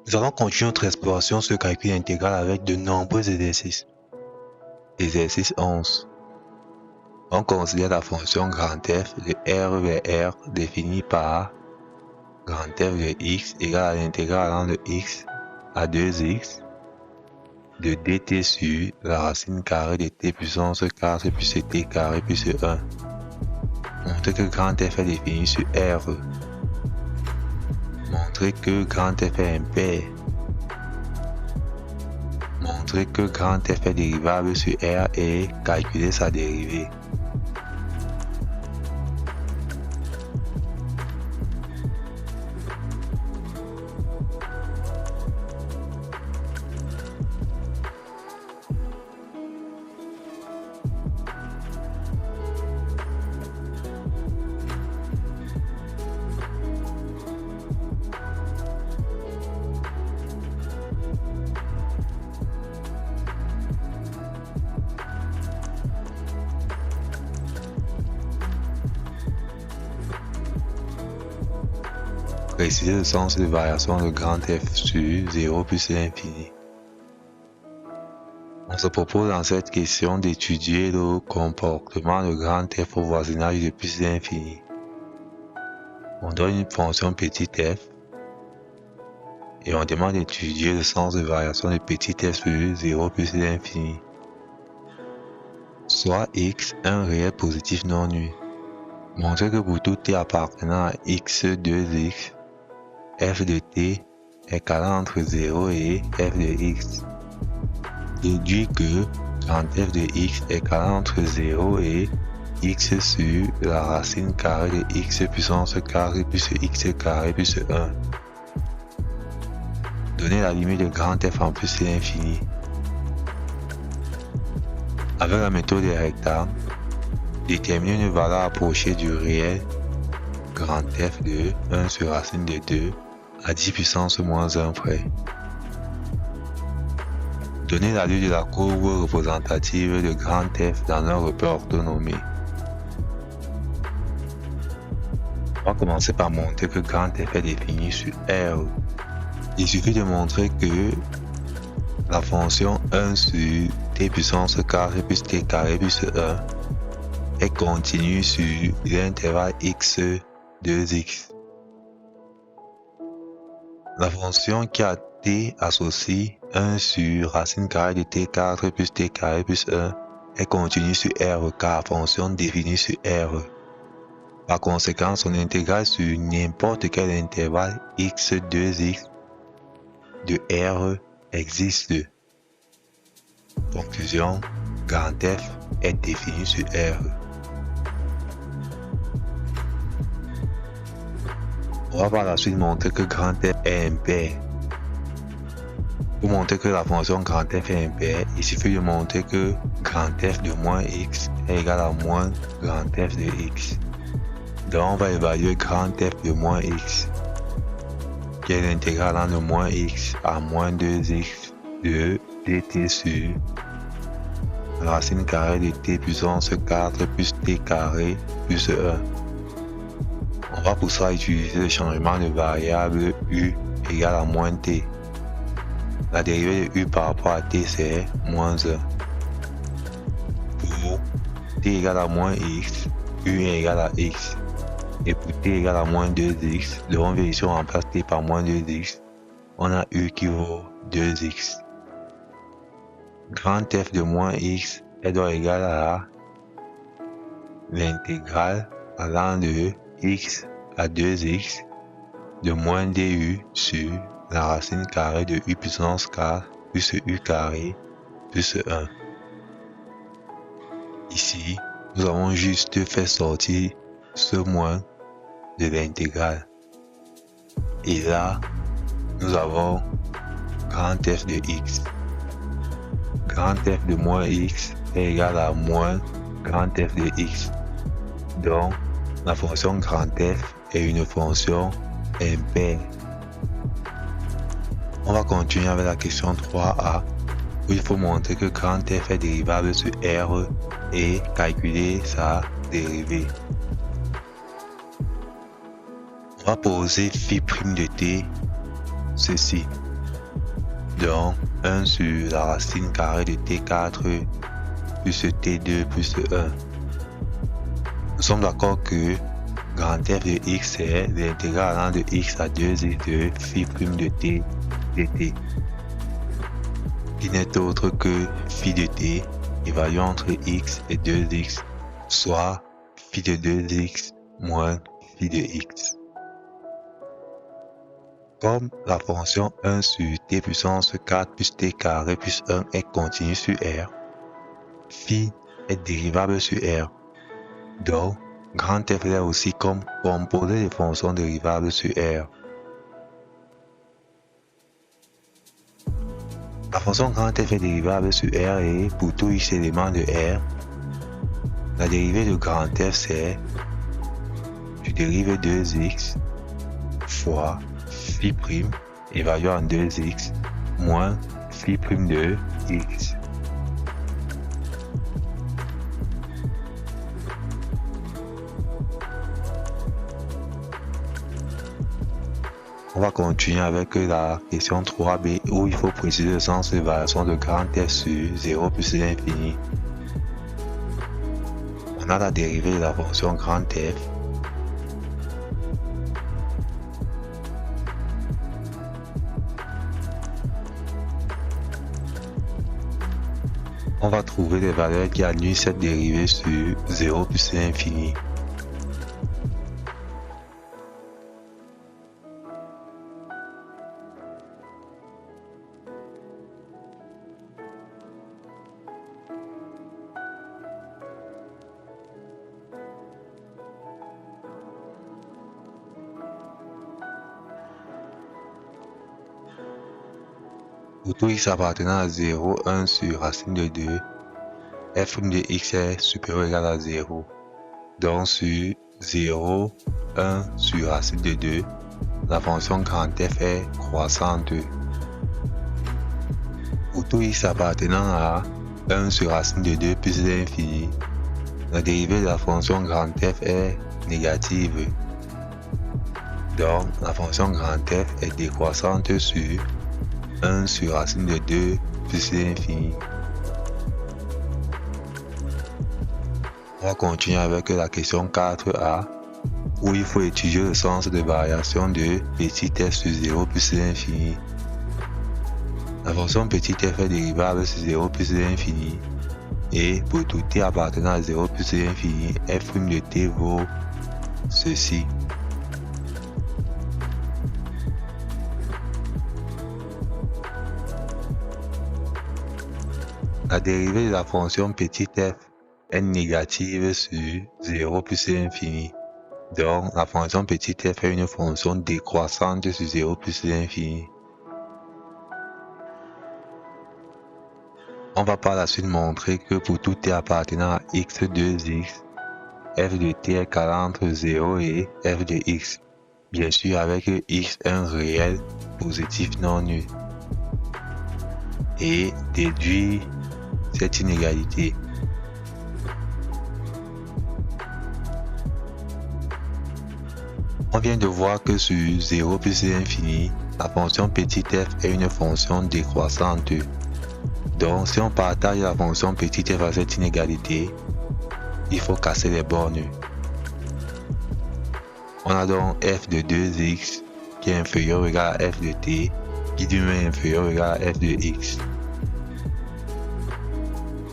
Nous allons continuer notre exploration sur le calcul intégral avec de nombreux exercices. Exercice 11. On considère la fonction grand F de R vers R définie par grand F de x égale à l'intégrale allant de x à 2x de dt sur la racine carrée de t puissance 4 plus t carré plus 1. Montrer que grand F est défini sur R. Montrer que grand F est impair. Montrer que grand F est dérivable sur R et calculer sa dérivée. Préciser le sens de variation de grand F sur 0 plus l'infini. On se propose dans cette question d'étudier le comportement de grand F au voisinage de plus l'infini. On donne une fonction petit f et on demande d'étudier le sens de variation de petit f sur 0 plus l'infini. Soit x un réel positif non nul. Montrer que pour tout t appartenant à x2x, f de t est calant entre 0 et f de x. Déduit que grand f de x est calant entre 0 et x sur la racine carrée de x puissance carré plus x carré plus 1. Donner la limite de grand f en plus l'infini. Avec la méthode des rectangles, déterminer une valeur approchée du réel grand f de 1 sur racine de 2 à 10 puissance moins 1 près. Donner l'allure de la courbe représentative de grand F dans un repère orthonomé. On va commencer par montrer que grand F est défini sur R. Il suffit de montrer que la fonction 1 sur t puissance carré plus t carré plus 1 est continue sur l'intervalle x 2x. La fonction qui a t associe 1 sur racine carrée de t4 plus t carré plus 1 est continue sur R car la fonction définie sur R. Par conséquent, son intégrale sur n'importe quel intervalle x2x de R existe. Conclusion, grand F est défini sur R. On va par la suite montrer que grand F est impair. Pour montrer que la fonction grand F est impair, il suffit de montrer que grand F de moins x est égal à moins grand F de x. Donc on va évaluer grand F de moins x, qui est l'intégrale allant de moins x à moins 2x de dt sur la racine carrée de t puissance 4 plus t carré plus 1. On va pour ça utiliser le changement de variable u égale à moins t. La dérivée de u par rapport à t c'est moins 1. Pour t égale à moins x, u est égal à x. Et pour t égale à moins 2x, devant vérifier on remplace t par moins 2x, on a u qui vaut 2x. Grand F de moins x est donc égal à l'intégrale allant de x à 2x de moins du sur la racine carrée de u puissance 4 plus u carré plus 1. Ici, nous avons juste fait sortir ce moins de l'intégrale. Et là, nous avons grand F de x. Grand F de moins x est égal à moins grand F de x. Donc, la fonction grand F est une fonction impaire. On va continuer avec la question 3a, où il faut montrer que grand F est dérivable sur R et calculer sa dérivée. On va poser phi' de t ceci. Donc 1 sur la racine carrée de t4 plus t2 plus 1. Nous sommes d'accord que grand f de x est l'intégrale allant de x à 2x de phi prime de t dt, qui n'est autre que phi de t évalué entre x et 2x, soit phi de 2x moins phi de x. Comme la fonction 1 sur t puissance 4 plus t carré plus 1 est continue sur R, phi est dérivable sur R. Donc, grand F est aussi comme composé de fonctions dérivables sur R. La fonction grand F est dérivable sur R et pour tout x élément de R, la dérivée de grand F c'est tu dérives 2x fois phi prime évalué en 2x moins phi prime de x. On va continuer avec la question 3b où il faut préciser le sens de variation de grand F sur 0 plus l'infini. On a la dérivée de la fonction grand F on va trouver les valeurs qui annulent cette dérivée sur 0 plus l'infini. Pour tout x appartenant à 0, 1 sur racine de 2, f' de x est supérieur ou égal à 0. Donc sur 0, 1 sur racine de 2, la fonction grand F est croissante. Pour tout x appartenant à 1 sur racine de 2 plus l'infini, la dérivée de la fonction grand F est négative. Donc la fonction grand F est décroissante sur 1 sur racine de 2 plus l'infini. On va continuer avec la question 4a où il faut étudier le sens de variation de petit f sur 0 plus l'infini. La fonction petit f est dérivable sur 0 plus l'infini et pour tout t appartenant à 0 plus l'infini, f' de t vaut ceci. La dérivée de la fonction petit f est négative sur 0 plus l'infini. Donc, la fonction petit f est une fonction décroissante sur 0 plus l'infini. On va par la suite montrer que pour tout t appartenant à x 2x, f de t est égal entre 0 et f de x. Bien sûr avec x un réel positif non nul. Et déduire cette inégalité. On vient de voir que sur 0 plus l'infini, la fonction petit f est une fonction décroissante. Donc si on partage la fonction petit f à cette inégalité, il faut casser les bornes. On a donc f de 2x qui est inférieur ou égal à f de t, qui lui-même est inférieur ou égal à f de x.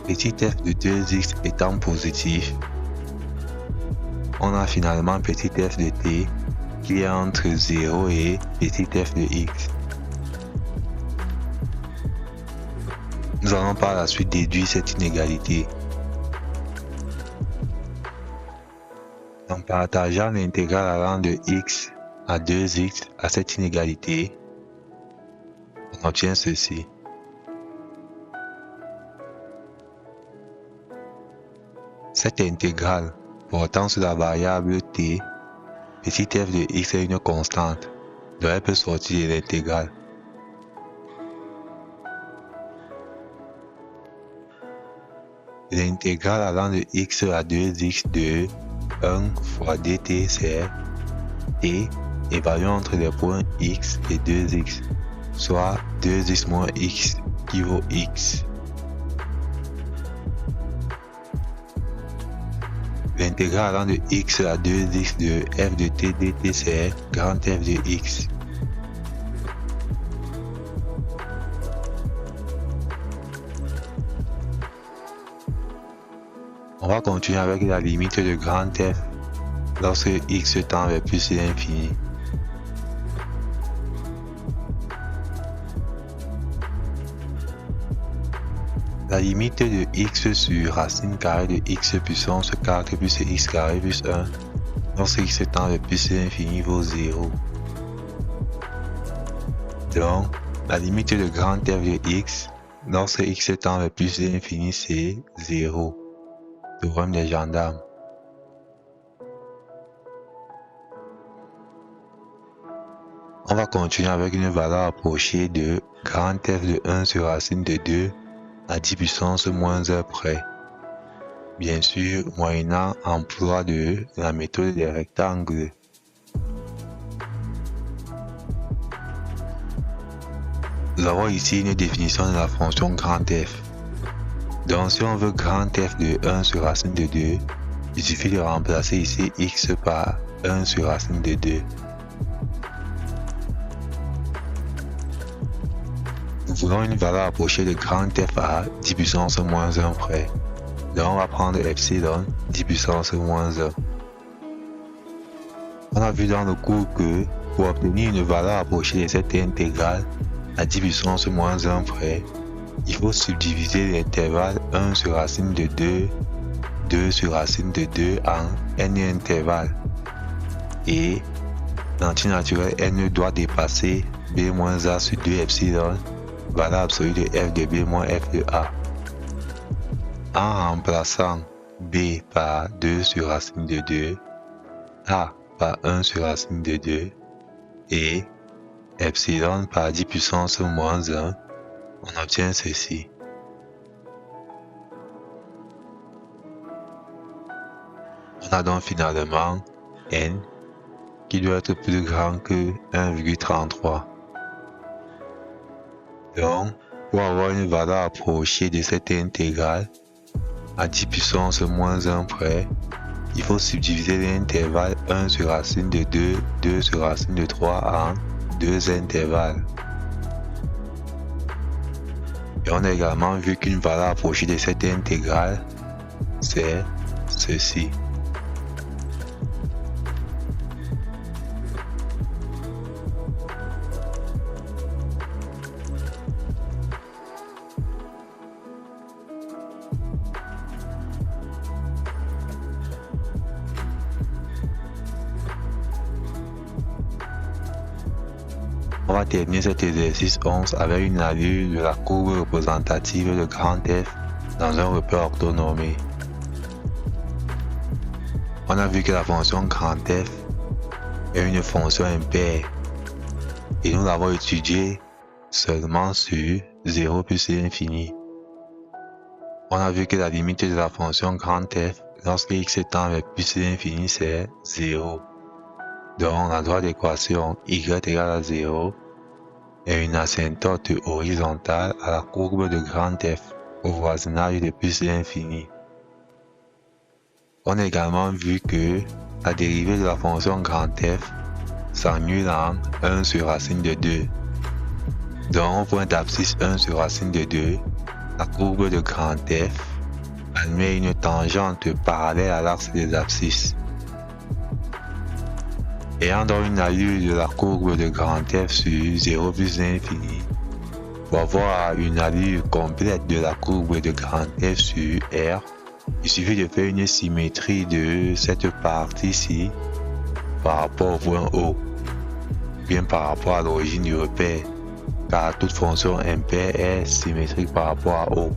Petit f de 2x étant positif, on a finalement petit f de t qui est entre 0 et petit f de x. Nous allons par la suite déduire cette inégalité. En partageant l'intégrale allant de x à 2x à cette inégalité, on obtient ceci. Cette intégrale portant sur la variable t, petit f de x est une constante, donc elle peut sortir de l'intégrale. L'intégrale allant de x à 2x de 1 fois dt c'est t évalué entre les points x et 2x, soit 2x moins x qui vaut x. L'intégrale allant de x à 2x de f de t dt c'est grand F de x. On va continuer avec la limite de grand F lorsque x tend vers plus l'infini. La limite de x sur racine carrée de x puissance 4 plus x carré plus 1 lorsque x tend vers plus l'infini vaut 0. Donc, la limite de grand F de x lorsque x tend vers plus l'infini c'est 0. Théorème des gendarmes. On va continuer avec une valeur approchée de grand F de 1 sur racine de 2 à 10 puissance moins 1 près. Bien sûr, moyennant emploi de la méthode des rectangles. Nous avons ici une définition de la fonction grand F. Donc si on veut grand F de 1 sur racine de 2, il suffit de remplacer ici x par 1 sur racine de 2. Nous voulons une valeur approchée de grand F à 10 puissance moins 1 près. Donc on va prendre epsilon 10 puissance moins 1. On a vu dans le cours que pour obtenir une valeur approchée de cette intégrale à 10 puissance moins 1 près, il faut subdiviser l'intervalle 1 sur racine de 2, 2 sur racine de 2 en n intervalles. Et l'antinaturel n doit dépasser b moins a sur 2 epsilon, valeur absolue de f de b moins f de a. En remplaçant b par 2 sur racine de 2, a par 1 sur racine de 2 et epsilon par 10 puissance moins 1, on obtient ceci. On a donc finalement n qui doit être plus grand que 1,33. Donc, pour avoir une valeur approchée de cette intégrale à 10 puissance moins 1 près, il faut subdiviser l'intervalle 1 sur racine de 2, 2 sur racine de 3 en deux intervalles. Et on a également vu qu'une valeur approchée de cette intégrale, c'est ceci. On va terminer cet exercice 11 avec une allure de la courbe représentative de grand F dans un repère orthonormé. On a vu que la fonction grand F est une fonction impaire et nous l'avons étudiée seulement sur 0 plus l'infini. On a vu que la limite de la fonction grand F lorsque x tend vers plus l'infini c'est 0. Donc la droite d'équation y égale à 0 est une asymptote horizontale à la courbe de grand F au voisinage de plus l'infini. On a également vu que la dérivée de la fonction grand F s'annule en 1 sur racine de 2. Donc au point d'abscisse 1 sur racine de 2, la courbe de grand F admet une tangente parallèle à l'axe des abscisses. Ayant donc une allure de la courbe de grand F sur 0 plus l'infini, pour avoir une allure complète de la courbe de grand F sur R, il suffit de faire une symétrie de cette partie-ci par rapport au point O, bien par rapport à l'origine du repère, car toute fonction impaire est symétrique par rapport à O.